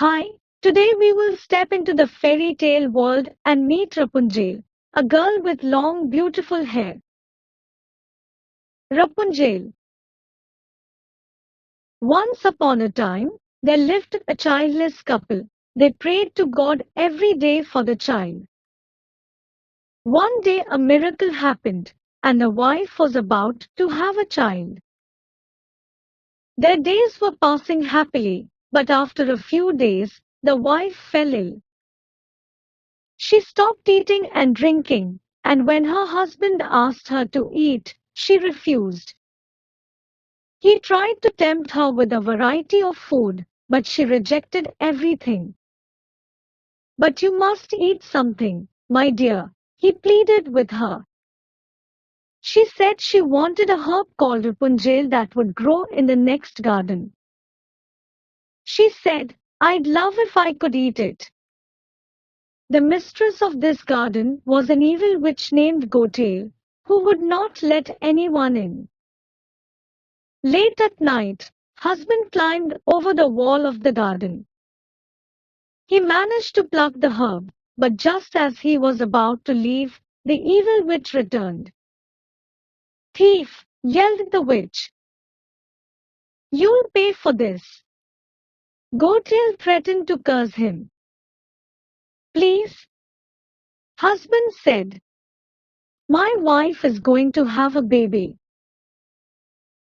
Hi, today we will step into the fairy tale world and meet Rapunzel, a girl with long, beautiful hair. Rapunzel. Once upon a time, there lived a childless couple. They prayed to God every day for the child. One day a miracle happened, and the wife was about to have a child. Their days were passing happily, but after a few days, the wife fell ill. She stopped eating and drinking, and when her husband asked her to eat, she refused. He tried to tempt her with a variety of food, but she rejected everything. But you must eat something, my dear, he pleaded with her. She said she wanted a herb called Rapunzel that would grow in the next garden. She said, I'd love if I could eat it. The mistress of this garden was an evil witch named Goatail, who would not let anyone in. Late at night, husband climbed over the wall of the garden. He managed to pluck the herb, but just as he was about to leave, the evil witch returned. Thief, yelled the witch. You'll pay for this. Goatail threatened to curse him. Please, husband said. My wife is going to have a baby.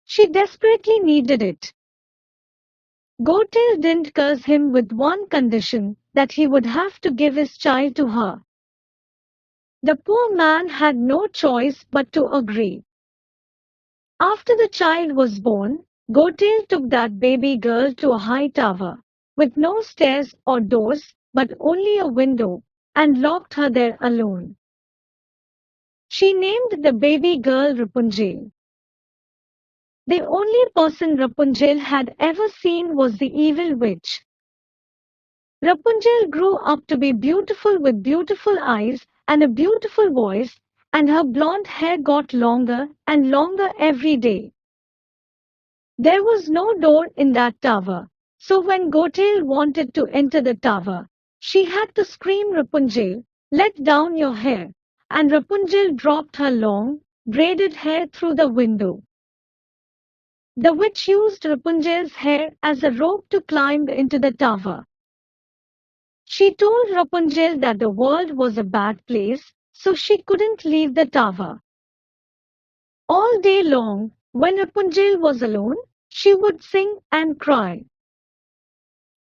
She desperately needed it. Goatail didn't curse him with one condition, that he would have to give his child to her. The poor man had no choice but to agree. After the child was born, Goatail took that baby girl to a high tower, with no stairs or doors, but only a window, and locked her there alone. She named the baby girl Rapunzel. The only person Rapunzel had ever seen was the evil witch. Rapunzel grew up to be beautiful with beautiful eyes and a beautiful voice, and her blonde hair got longer and longer every day. There was no door in that tower, so when Goatail wanted to enter the tower, she had to scream Rapunzel, let down your hair, and Rapunzel dropped her long, braided hair through the window. The witch used Rapunzel's hair as a rope to climb into the tower. She told Rapunzel that the world was a bad place, so she couldn't leave the tower. All day long, when Rapunzel was alone, she would sing and cry.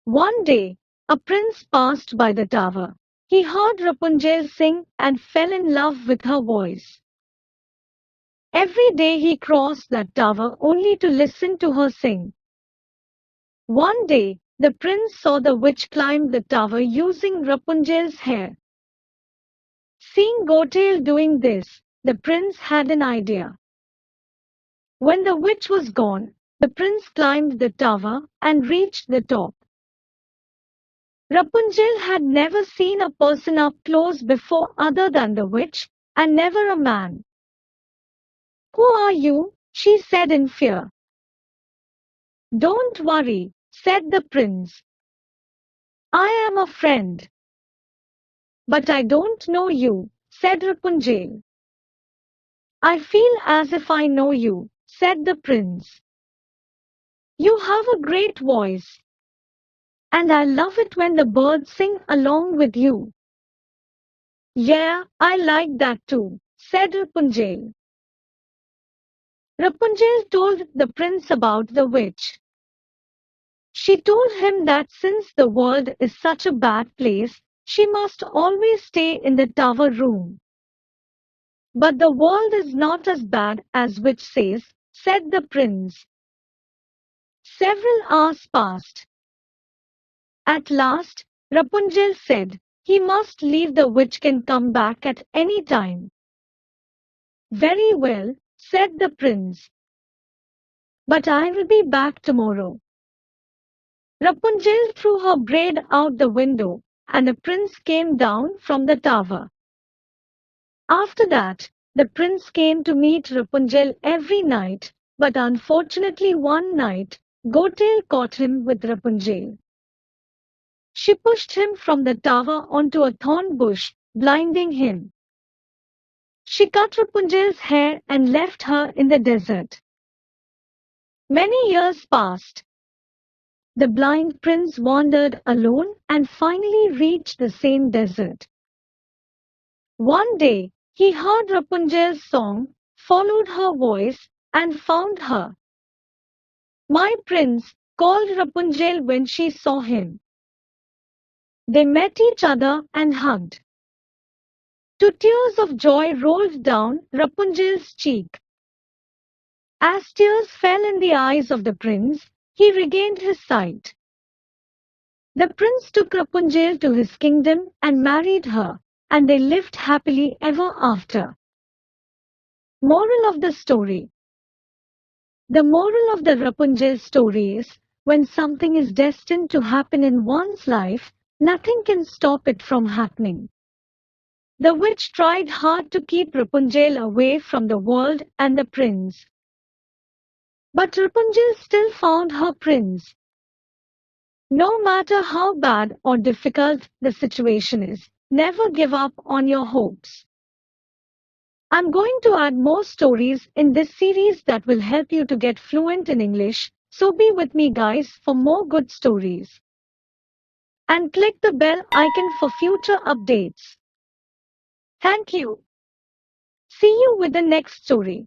One day, a prince passed by the tower. He heard Rapunzel sing and fell in love with her voice. Every day he crossed that tower only to listen to her sing. One day, the prince saw the witch climb the tower using Rapunzel's hair. Seeing Goatail doing this, the prince had an idea. When the witch was gone, the prince climbed the tower and reached the top. Rapunzel had never seen a person up close before other than the witch, and never a man. Who are you? She said in fear. Don't worry, said the prince. I am a friend. But I don't know you, said Rapunzel. I feel as if I know you, said the prince. You have a great voice. And I love it when the birds sing along with you. Yeah, I like that too, said Rapunzel. Rapunzel told the prince about the witch. She told him that since the world is such a bad place, she must always stay in the tower room. But the world is not as bad as witch says, said the prince. Several hours passed. At last, Rapunzel said, he must leave, the witch can come back at any time. Very well, said the prince. But I will be back tomorrow. Rapunzel threw her braid out the window, and the prince came down from the tower. After that, the prince came to meet Rapunzel every night, but unfortunately one night, Goatail caught him with Rapunzel. She pushed him from the tower onto a thorn bush, blinding him. She cut Rapunzel's hair and left her in the desert. Many years passed. The blind prince wandered alone and finally reached the same desert. One day, he heard Rapunzel's song, followed her voice, and found her. My prince, called Rapunzel when she saw him. They met each other and hugged. Two tears of joy rolled down Rapunzel's cheek. As tears fell in the eyes of the prince, he regained his sight. The prince took Rapunzel to his kingdom and married her, and they lived happily ever after. Moral of the story. The moral of the Rapunzel story is, when something is destined to happen in one's life, nothing can stop it from happening. The witch tried hard to keep Rapunzel away from the world and the prince. But Rapunzel still found her prince. No matter how bad or difficult the situation is, never give up on your hopes. I'm going to add more stories in this series that will help you to get fluent in English, so be with me guys for more good stories. And click the bell icon for future updates. Thank you. See you with the next story.